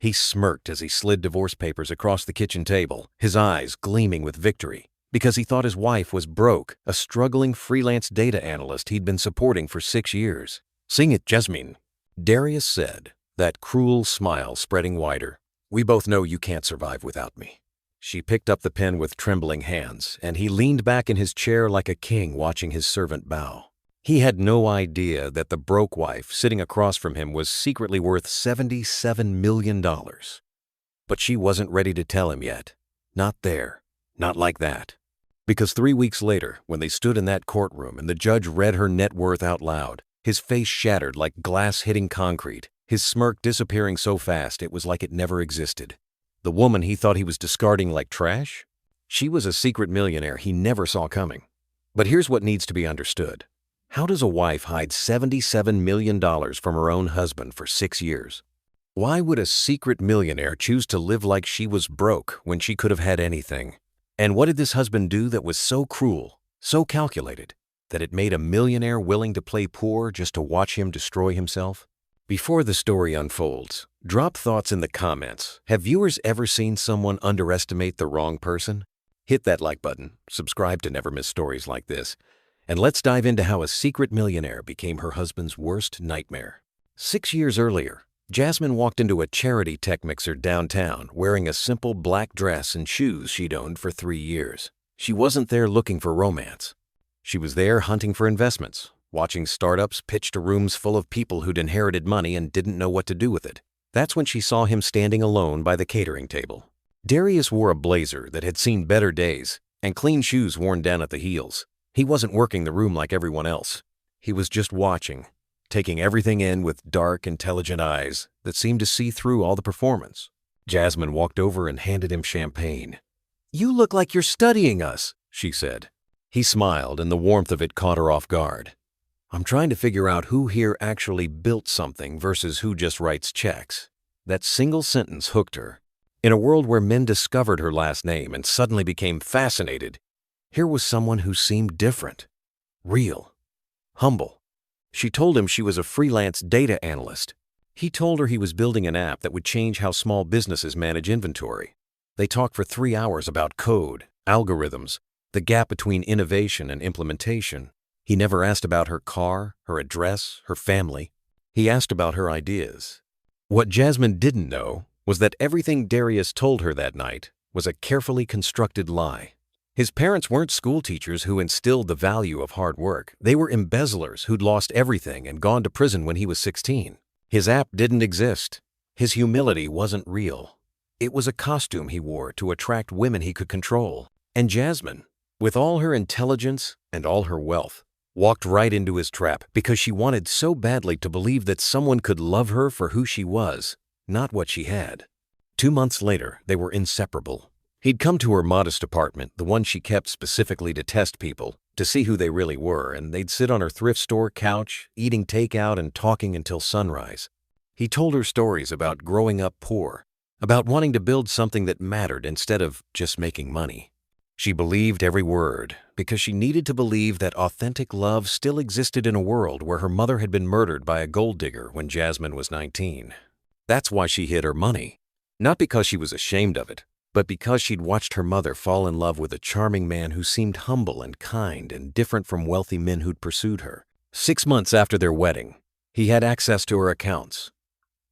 He smirked as he slid divorce papers across the kitchen table, his eyes gleaming with victory, because he thought his wife was broke, a struggling freelance data analyst he'd been supporting for 6 years. "Sing it, Jasmine," Darius said, that cruel smile spreading wider. "We both know you can't survive without me." She picked up the pen with trembling hands, and he leaned back in his chair like a king watching his servant bow. He had no idea that the broke wife sitting across from him was secretly worth $77 million. But she wasn't ready to tell him yet. Not there. Not like that. Because 3 weeks later, when they stood in that courtroom and the judge read her net worth out loud, his face shattered like glass hitting concrete, his smirk disappearing so fast it was like it never existed. The woman he thought he was discarding like trash? She was a secret millionaire he never saw coming. But here's what needs to be understood. How does a wife hide $77 million from her own husband for 6 years? Why would a secret millionaire choose to live like she was broke when she could have had anything? And what did this husband do that was so cruel, so calculated, that it made a millionaire willing to play poor just to watch him destroy himself? Before the story unfolds, drop thoughts in the comments. Have viewers ever seen someone underestimate the wrong person? Hit that like button, subscribe to never miss stories like this, and let's dive into how a secret millionaire became her husband's worst nightmare. 6 years earlier, Jasmine walked into a charity tech mixer downtown wearing a simple black dress and shoes she'd owned for 3 years. She wasn't there looking for romance. She was there hunting for investments, watching startups pitch to rooms full of people who'd inherited money and didn't know what to do with it. That's when she saw him standing alone by the catering table. Darius wore a blazer that had seen better days and clean shoes worn down at the heels. He wasn't working the room like everyone else. He was just watching, taking everything in with dark, intelligent eyes that seemed to see through all the performance. Jasmine walked over and handed him champagne. "You look like you're studying us," she said. He smiled, and the warmth of it caught her off guard. "I'm trying to figure out who here actually built something versus who just writes checks." That single sentence hooked her. In a world where men discovered her last name and suddenly became fascinated, here was someone who seemed different, real, humble. She told him she was a freelance data analyst. He told her he was building an app that would change how small businesses manage inventory. They talked for 3 hours about code, algorithms, the gap between innovation and implementation. He never asked about her car, her address, her family. He asked about her ideas. What Jasmine didn't know was that everything Darius told her that night was a carefully constructed lie. His parents weren't school teachers who instilled the value of hard work. They were embezzlers who'd lost everything and gone to prison when he was 16. His app didn't exist. His humility wasn't real. It was a costume he wore to attract women he could control. And Jasmine, with all her intelligence and all her wealth, walked right into his trap because she wanted so badly to believe that someone could love her for who she was, not what she had. 2 months later, they were inseparable. He'd come to her modest apartment, the one she kept specifically to test people, to see who they really were, and they'd sit on her thrift store couch, eating takeout and talking until sunrise. He told her stories about growing up poor, about wanting to build something that mattered instead of just making money. She believed every word because she needed to believe that authentic love still existed in a world where her mother had been murdered by a gold digger when Jasmine was 19. That's why she hid her money. Not because she was ashamed of it, but because she'd watched her mother fall in love with a charming man who seemed humble and kind and different from wealthy men who'd pursued her. 6 months after their wedding, he had access to her accounts.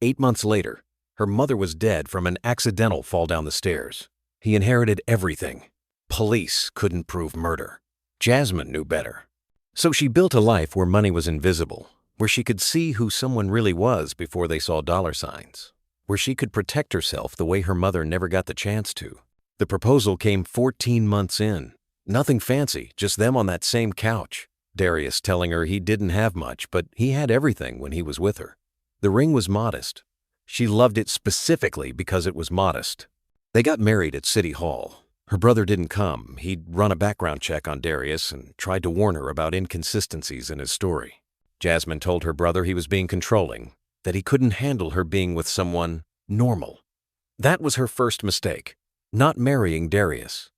8 months later, her mother was dead from an accidental fall down the stairs. He inherited everything. Police couldn't prove murder. Jasmine knew better. So she built a life where money was invisible, where she could see who someone really was before they saw dollar signs, where she could protect herself the way her mother never got the chance to. The proposal came 14 months in. Nothing fancy, just them on that same couch. Darius telling her he didn't have much, but he had everything when he was with her. The ring was modest. She loved it specifically because it was modest. They got married at City Hall. Her brother didn't come. He'd run a background check on Darius and tried to warn her about inconsistencies in his story. Jasmine told her brother he was being controlling, that he couldn't handle her being with someone normal. That was her first mistake, not marrying Darius.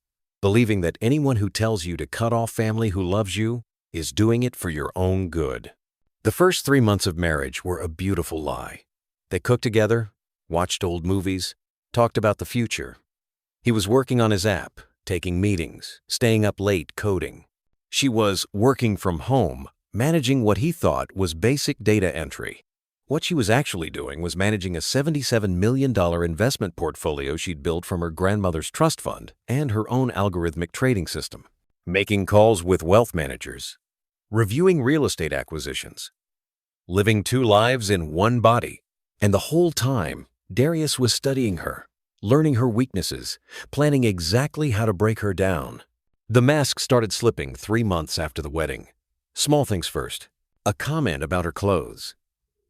Believing that anyone who tells you to cut off family who loves you is doing it for your own good. The first 3 months of marriage were a beautiful lie. They cooked together, watched old movies, talked about the future. He was working on his app, taking meetings, staying up late coding. She was working from home, managing what he thought was basic data entry. What she was actually doing was managing a $77 million investment portfolio she'd built from her grandmother's trust fund and her own algorithmic trading system, making calls with wealth managers, reviewing real estate acquisitions, living two lives in one body. And the whole time, Darius was studying her, learning her weaknesses, planning exactly how to break her down. The mask started slipping 3 months after the wedding. Small things first. A comment about her clothes.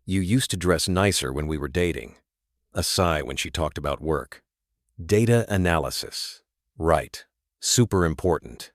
"You used to dress nicer when we were dating." A sigh when she talked about work. Data analysis. Right. Super important.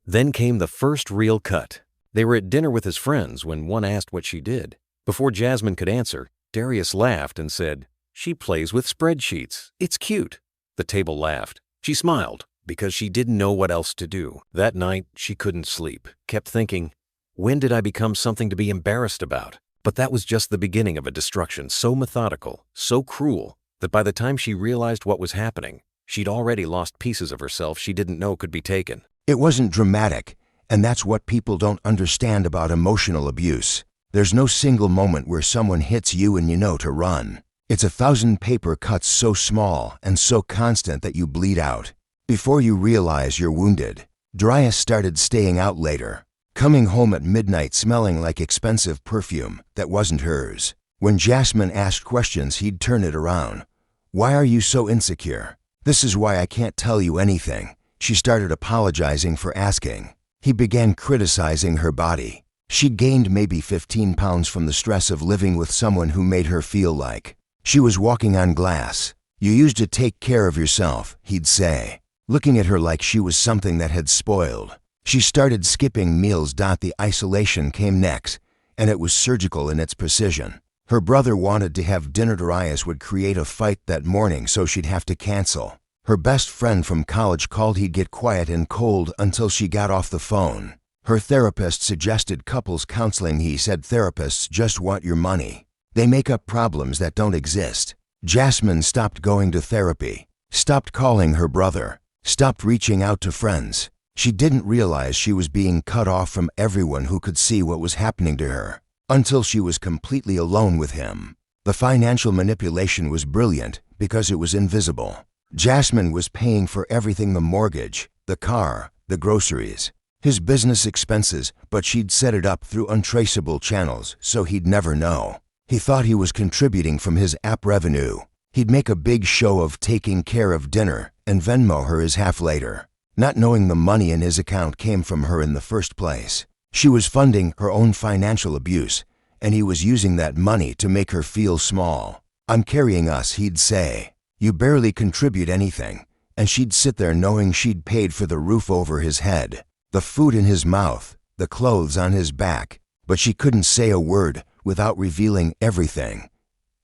Then came the first real cut. They were at dinner with his friends when one asked what she did. Before Jasmine could answer, Darius laughed and said, "She plays with spreadsheets. It's cute." The table laughed. She smiled because she didn't know what else to do. That night, she couldn't sleep, kept thinking, when did I become something to be embarrassed about? But that was just the beginning of a destruction so methodical, so cruel, that by the time she realized what was happening, she'd already lost pieces of herself she didn't know could be taken. It wasn't dramatic, and that's what people don't understand about emotional abuse. There's no single moment where someone hits you and you know to run. It's 1,000 paper cuts so small and so constant that you bleed out. Before you realize you're wounded, Darius started staying out later, coming home at midnight smelling like expensive perfume that wasn't hers. When Jasmine asked questions, he'd turn it around. "Why are you so insecure?" "This is why I can't tell you anything." She started apologizing for asking. He began criticizing her body. She'd gained maybe 15 pounds from the stress of living with someone who made her feel like she was walking on glass. "You used to take care of yourself," he'd say, looking at her like she was something that had spoiled. She started skipping meals. The isolation came next, and it was surgical in its precision. Her brother wanted to have dinner. Darius would create a fight that morning so she'd have to cancel. Her best friend from college called. He'd get quiet and cold until she got off the phone. Her therapist suggested couples counseling. He said therapists just want your money. They make up problems that don't exist. Jasmine stopped going to therapy, stopped calling her brother, stopped reaching out to friends. She didn't realize she was being cut off from everyone who could see what was happening to her, until she was completely alone with him. The financial manipulation was brilliant because it was invisible. Jasmine was paying for everything: the mortgage, the car, the groceries, his business expenses, but she'd set it up through untraceable channels so he'd never know. He thought he was contributing from his app revenue. He'd make a big show of taking care of dinner and Venmo her his half later, not knowing the money in his account came from her in the first place. She was funding her own financial abuse, and he was using that money to make her feel small. "I'm carrying us," he'd say. "You barely contribute anything." And she'd sit there knowing she'd paid for the roof over his head, the food in his mouth, the clothes on his back, but she couldn't say a word without revealing everything.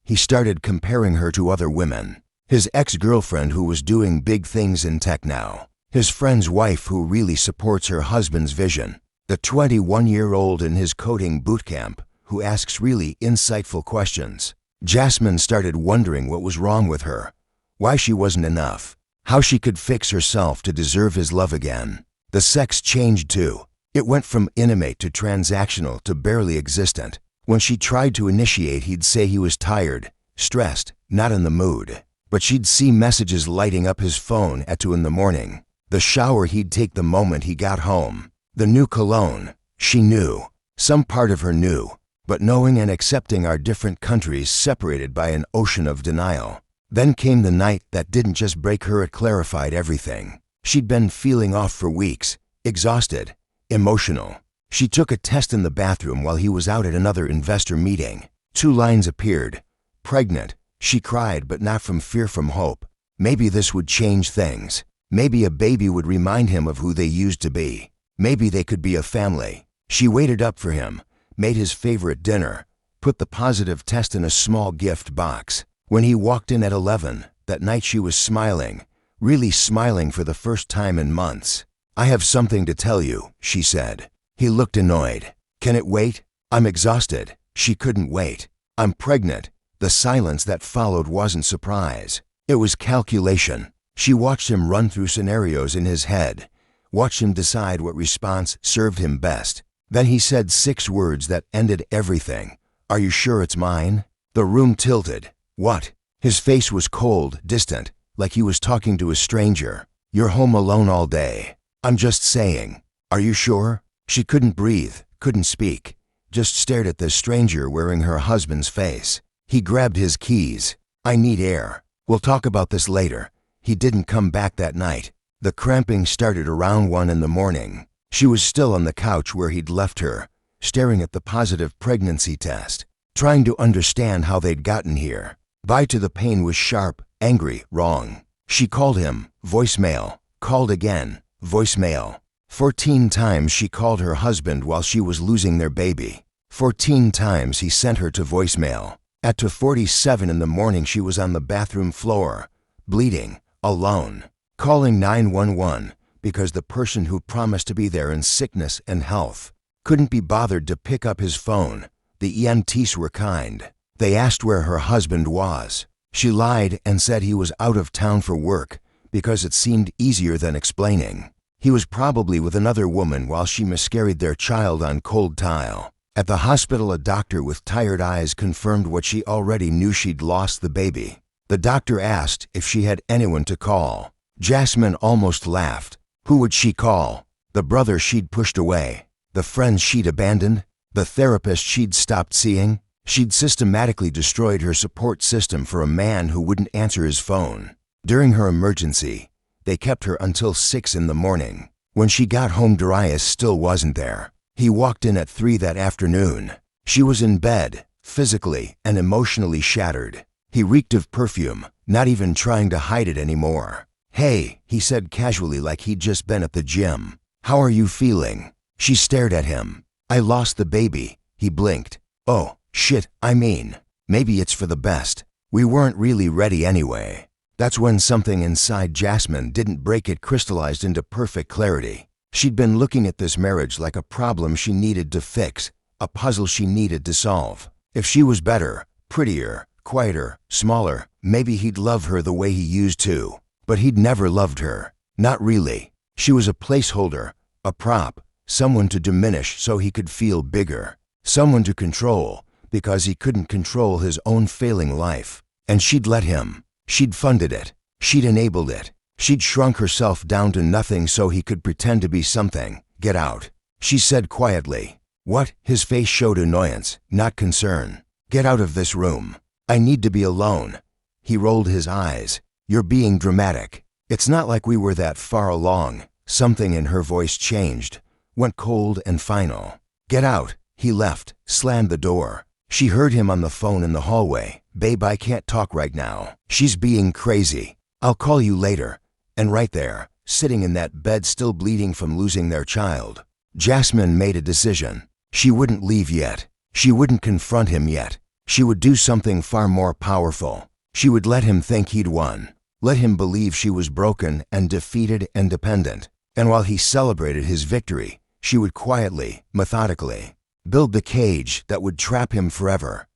He started comparing her to other women. His ex-girlfriend who was doing big things in tech now. His friend's wife who really supports her husband's vision. The 21-year-old in his coding bootcamp who asks really insightful questions. Jasmine started wondering what was wrong with her, why she wasn't enough, how she could fix herself to deserve his love again. The sex changed too. It went from intimate to transactional to barely existent. When she tried to initiate, he'd say he was tired, stressed, not in the mood. But she'd see messages lighting up his phone at 2 in the morning. The shower he'd take the moment he got home. The new cologne. She knew. Some part of her knew. But knowing and accepting are different countries separated by an ocean of denial. Then came the night that didn't just break her, it clarified everything. She'd been feeling off for weeks, exhausted, emotional. She took a test in the bathroom while he was out at another investor meeting. 2 lines appeared. Pregnant. She cried, but not from fear, from hope. Maybe this would change things. Maybe a baby would remind him of who they used to be. Maybe they could be a family. She waited up for him, made his favorite dinner, put the positive test in a small gift box. When he walked in at 11, that night she was smiling, really smiling for the first time in months. "I have something to tell you," she said. He looked annoyed. "Can it wait?" "I'm exhausted." She couldn't wait. "I'm pregnant." The silence that followed wasn't surprise. It was calculation. She watched him run through scenarios in his head, watched him decide what response served him best. Then he said 6 words that ended everything. "Are you sure it's mine?" The room tilted. "What?" His face was cold, distant, like he was talking to a stranger. "You're home alone all day." "I'm just saying." "Are you sure?" She couldn't breathe, couldn't speak, just stared at this stranger wearing her husband's face. He grabbed his keys. "I need air. We'll talk about this later." He didn't come back that night. The cramping started around 1 in the morning. She was still on the couch where he'd left her, staring at the positive pregnancy test, trying to understand how they'd gotten here. Bye to the pain was sharp, angry, wrong. She called him, voicemail, called again, voicemail. 14 times she called her husband while she was losing their baby. 14 times he sent her to voicemail. At 2:47 in the morning she was on the bathroom floor, bleeding, alone, calling 911 because the person who promised to be there in sickness and health couldn't be bothered to pick up his phone. The EMTs were kind. They asked where her husband was. She lied and said he was out of town for work because it seemed easier than explaining. He was probably with another woman while she miscarried their child on cold tile. At the hospital, a doctor with tired eyes confirmed what she already knew: she'd lost the baby. The doctor asked if she had anyone to call. Jasmine almost laughed. Who would she call? The brother she'd pushed away? The friends she'd abandoned? The therapist she'd stopped seeing? She'd systematically destroyed her support system for a man who wouldn't answer his phone. During her emergency, they kept her until 6 in the morning. When she got home, Darius still wasn't there. He walked in at 3 that afternoon. She was in bed, physically and emotionally shattered. He reeked of perfume, not even trying to hide it anymore. "Hey," he said casually, like he'd just been at the gym. "How are you feeling?" She stared at him. "I lost the baby." He blinked. "Oh, shit, maybe it's for the best. We weren't really ready anyway." That's when something inside Jasmine didn't break. It crystallized into perfect clarity. She'd been looking at this marriage like a problem she needed to fix, a puzzle she needed to solve. If she was better, prettier, quieter, smaller, maybe he'd love her the way he used to. But he'd never loved her. Not really. She was a placeholder, a prop, someone to diminish so he could feel bigger, someone to control because he couldn't control his own failing life. And she'd let him. She'd funded it. She'd enabled it. She'd shrunk herself down to nothing so he could pretend to be something. "Get out," she said quietly. "What?" His face showed annoyance, not concern. "Get out of this room. I need to be alone." He rolled his eyes. "You're being dramatic. It's not like we were that far along." Something in her voice changed, went cold and final. "Get out." He left, slammed the door. She heard him on the phone in the hallway. "Babe, I can't talk right now. She's being crazy. I'll call you later." And right there, sitting in that bed still bleeding from losing their child, Jasmine made a decision. She wouldn't leave yet. She wouldn't confront him yet. She would do something far more powerful. She would let him think he'd won. Let him believe she was broken and defeated and dependent. And while he celebrated his victory, she would quietly, methodically, build the cage that would trap him forever.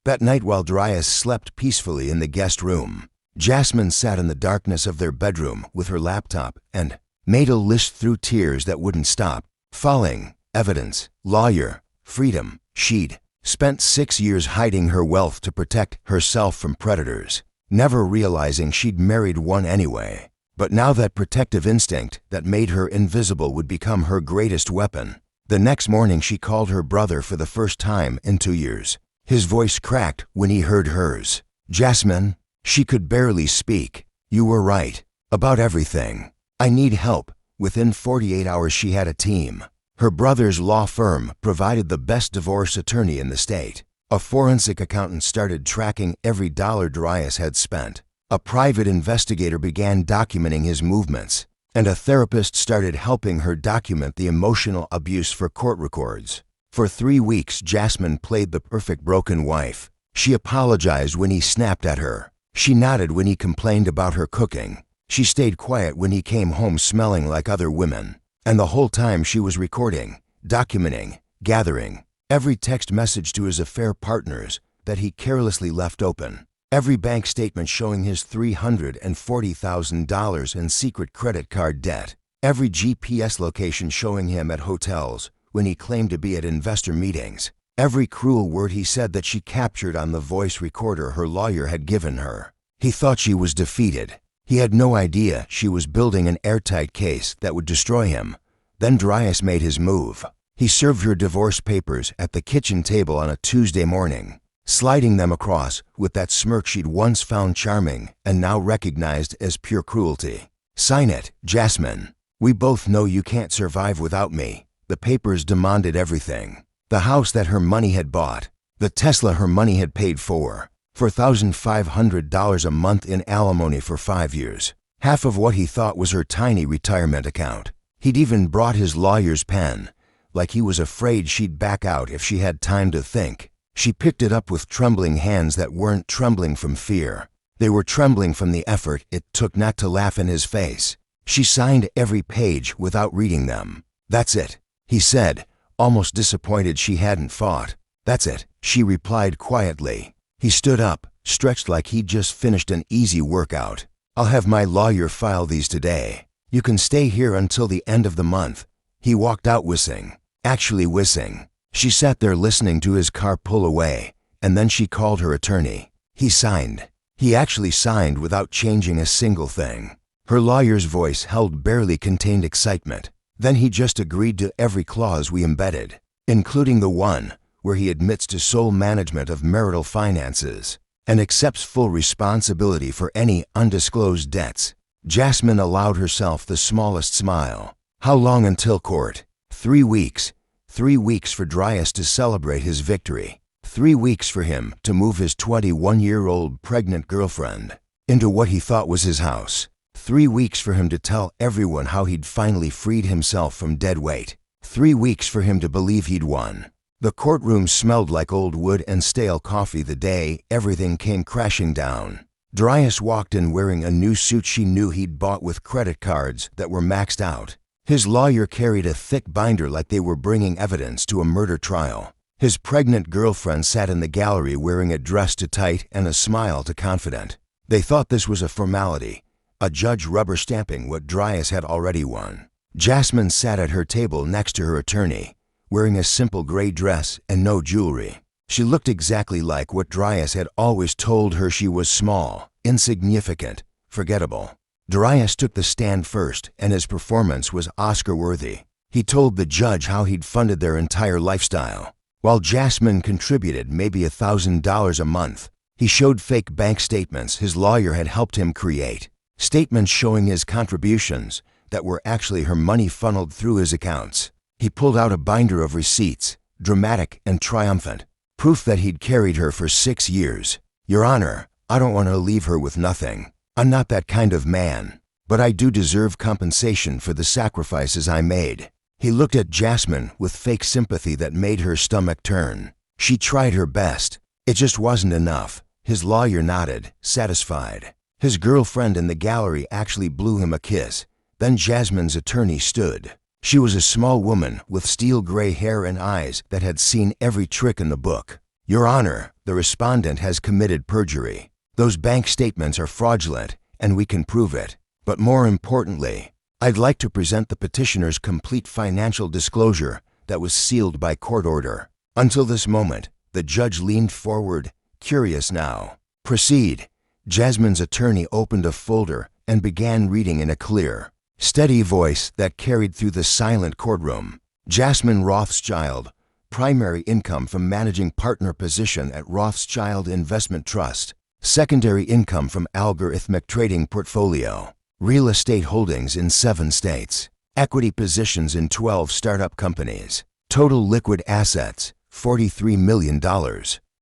That night, while Darius slept peacefully in the guest room, Jasmine sat in the darkness of their bedroom with her laptop and made a list through tears that wouldn't stop. Falling, evidence, lawyer, freedom. She'd spent 6 years hiding her wealth to protect herself from predators, never realizing she'd married one anyway. But now that protective instinct that made her invisible would become her greatest weapon. The next morning she called her brother for the first time in 2 years. His voice cracked when he heard hers. "Jasmine," she could barely speak. "You were right. About everything. I need help." Within 48 hours she had a team. Her brother's law firm provided the best divorce attorney in the state. A forensic accountant started tracking every dollar Darius had spent. A private investigator began documenting his movements. And a therapist started helping her document the emotional abuse for court records. For 3 weeks, Jasmine played the perfect broken wife. She apologized when he snapped at her. She nodded when he complained about her cooking. She stayed quiet when he came home smelling like other women. And the whole time she was recording, documenting, gathering, Every text message to his affair partners that he carelessly left open. Every bank statement showing his $340,000 in secret credit card debt. Every GPS location showing him at hotels when he claimed to be at investor meetings. Every cruel word he said that she captured on the voice recorder her lawyer had given her. He thought she was defeated. He had no idea she was building an airtight case that would destroy him. Then Darius made his move. He served her divorce papers at the kitchen table on a Tuesday morning, sliding them across with that smirk she'd once found charming and now recognized as pure cruelty. "Sign it, Jasmine. We both know you can't survive without me." The papers demanded everything. The house that her money had bought, the Tesla her money had paid for $4,500 a month in alimony for 5 years, half of what he thought was her tiny retirement account. He'd even brought his lawyer's pen, like he was afraid she'd back out if she had time to think. She picked it up with trembling hands that weren't trembling from fear. They were trembling from the effort it took not to laugh in his face. She signed every page without reading them. "That's it," he said, almost disappointed she hadn't fought. "That's it," she replied quietly. He stood up, stretched like he'd just finished an easy workout. "I'll have my lawyer file these today. You can stay here until the end of the month." He walked out whistling. Actually whistling. She sat there listening to his car pull away, and then she called her attorney. He signed. He actually signed without changing a single thing. Her lawyer's voice held barely contained excitement. "Then he just agreed to every clause we embedded, including the one where he admits to sole management of marital finances and accepts full responsibility for any undisclosed debts." Jasmine allowed herself the smallest smile. How long until court? 3 weeks. 3 weeks for Darius to celebrate his victory. 3 weeks for him to move his 21-year-old pregnant girlfriend into what he thought was his house. 3 weeks for him to tell everyone how he'd finally freed himself from dead weight. 3 weeks for him to believe he'd won. The courtroom smelled like old wood and stale coffee the day everything came crashing down. Darius walked in wearing a new suit she knew he'd bought with credit cards that were maxed out. His lawyer carried a thick binder like they were bringing evidence to a murder trial. His pregnant girlfriend sat in the gallery wearing a dress too tight and a smile too confident. They thought this was a formality, a judge rubber stamping what Darius had already won. Jasmine sat at her table next to her attorney, wearing a simple gray dress and no jewelry. She looked exactly like what Darius had always told her she was: small, insignificant, forgettable. Darius took the stand first, and his performance was Oscar-worthy. He told the judge how he'd funded their entire lifestyle, while Jasmine contributed maybe $1,000 a month. He showed fake bank statements his lawyer had helped him create, statements showing his contributions that were actually her money funneled through his accounts. He pulled out a binder of receipts, dramatic and triumphant, proof that he'd carried her for 6 years. "Your Honor, I don't want to leave her with nothing. I'm not that kind of man, but I do deserve compensation for the sacrifices I made." He looked at Jasmine with fake sympathy that made her stomach turn. She tried her best. It just wasn't enough. His lawyer nodded, satisfied. His girlfriend in the gallery actually blew him a kiss. Then Jasmine's attorney stood. She was a small woman with steel gray hair and eyes that had seen every trick in the book. "Your Honor, the respondent has committed perjury. Those bank statements are fraudulent, and we can prove it. But more importantly, I'd like to present the petitioner's complete financial disclosure that was sealed by court order." Until this moment, the judge leaned forward, curious now. "Proceed." Jasmine's attorney opened a folder and began reading in a clear, steady voice that carried through the silent courtroom. Jasmine Rothschild, primary income from managing partner position at Rothschild Investment Trust. Secondary income from algorithmic trading portfolio. Real estate holdings in 7 states. Equity positions in 12 startup companies. Total liquid assets, $43 million.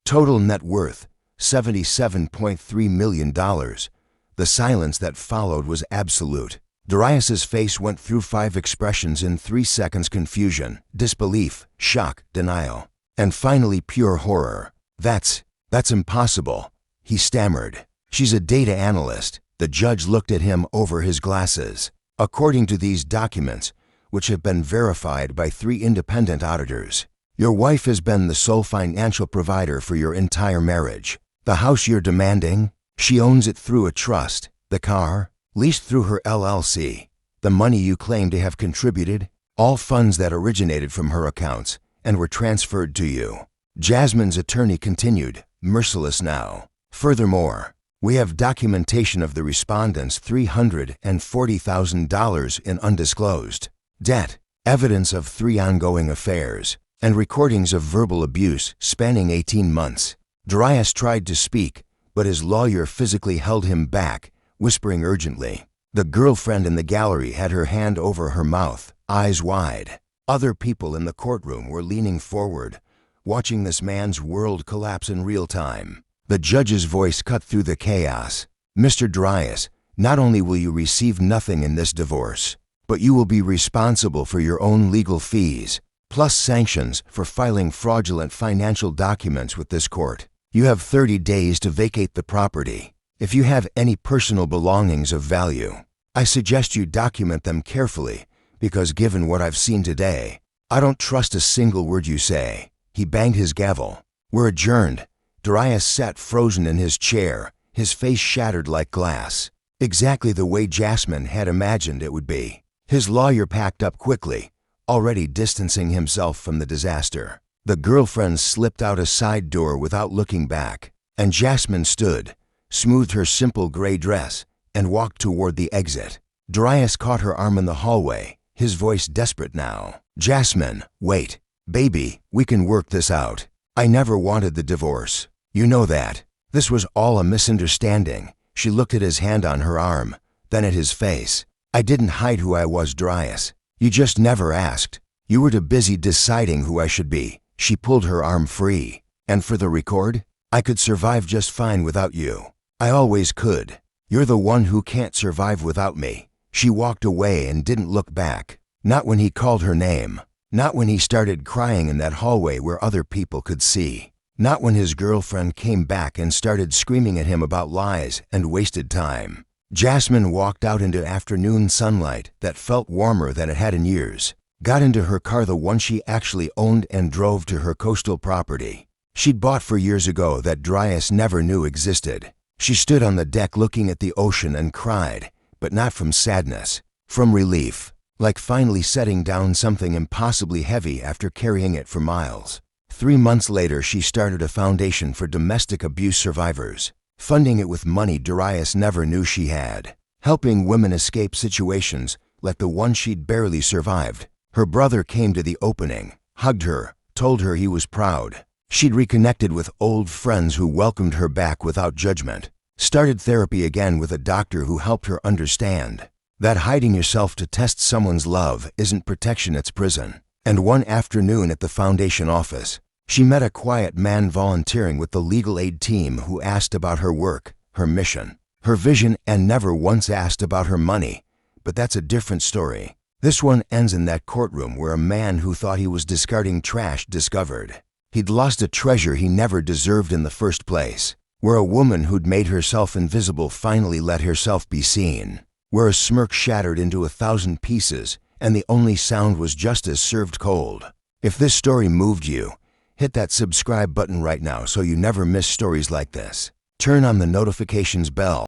Total net worth, $77.3 million. The silence that followed was absolute. Darius's face went through 5 expressions in 3 seconds: confusion, disbelief, shock, denial, and finally pure horror. That's impossible," he stammered. "She's a data analyst." The judge looked at him over his glasses. "According to these documents, which have been verified by 3 independent auditors, Your wife has been the sole financial provider for your entire marriage. The house you're demanding, she owns it through a trust. The car, leased through her LLC. The money you claim to have contributed, all funds that originated from her accounts and were transferred to you. Jasmine's attorney continued, merciless now. Furthermore, we have documentation of the respondent's $340,000 in undisclosed debt, evidence of 3 ongoing affairs, and recordings of verbal abuse spanning 18 months. Darius tried to speak, but his lawyer physically held him back, whispering urgently. The girlfriend in the gallery had her hand over her mouth, eyes wide. Other people in the courtroom were leaning forward, watching this man's world collapse in real time. The judge's voice cut through the chaos. Mr. Darius, not only will you receive nothing in this divorce, but you will be responsible for your own legal fees, plus sanctions for filing fraudulent financial documents with this court. You have 30 days to vacate the property. If you have any personal belongings of value, I suggest you document them carefully, because given what I've seen today, I don't trust a single word you say. He banged his gavel. We're adjourned. Darius sat frozen in his chair, his face shattered like glass, exactly the way Jasmine had imagined it would be. His lawyer packed up quickly, already distancing himself from the disaster. The girlfriend slipped out a side door without looking back, and Jasmine stood, smoothed her simple gray dress, and walked toward the exit. Darius caught her arm in the hallway, his voice desperate now. Jasmine, wait. Baby, we can work this out. I never wanted the divorce. You know that. This was all a misunderstanding. She looked at his hand on her arm, then at his face. I didn't hide who I was, Darius. You just never asked. You were too busy deciding who I should be. She pulled her arm free. And for the record, I could survive just fine without you. I always could. You're the one who can't survive without me. She walked away and didn't look back. Not when he called her name. Not when he started crying in that hallway where other people could see. Not when his girlfriend came back and started screaming at him about lies and wasted time. Jasmine walked out into afternoon sunlight that felt warmer than it had in years. Got into her car, the one she actually owned, and drove to her coastal property she'd bought for years ago that Darius never knew existed. She stood on the deck looking at the ocean and cried, but not from sadness, from relief, like finally setting down something impossibly heavy after carrying it for miles. 3 months later, she started a foundation for domestic abuse survivors, funding it with money Darius never knew she had, helping women escape situations like the one she'd barely survived. Her brother came to the opening, hugged her, told her he was proud. She'd reconnected with old friends who welcomed her back without judgment, started therapy again with a doctor who helped her understand that hiding yourself to test someone's love isn't protection, it's prison. And one afternoon at the foundation office, she met a quiet man volunteering with the legal aid team who asked about her work, her mission, her vision, and never once asked about her money. But that's a different story. This one ends in that courtroom where a man who thought he was discarding trash discovered he'd lost a treasure he never deserved in the first place, where a woman who'd made herself invisible finally let herself be seen, where a smirk shattered into 1,000 pieces and the only sound was justice served cold. If this story moved you, hit that subscribe button right now so you never miss stories like this. Turn on the notifications bell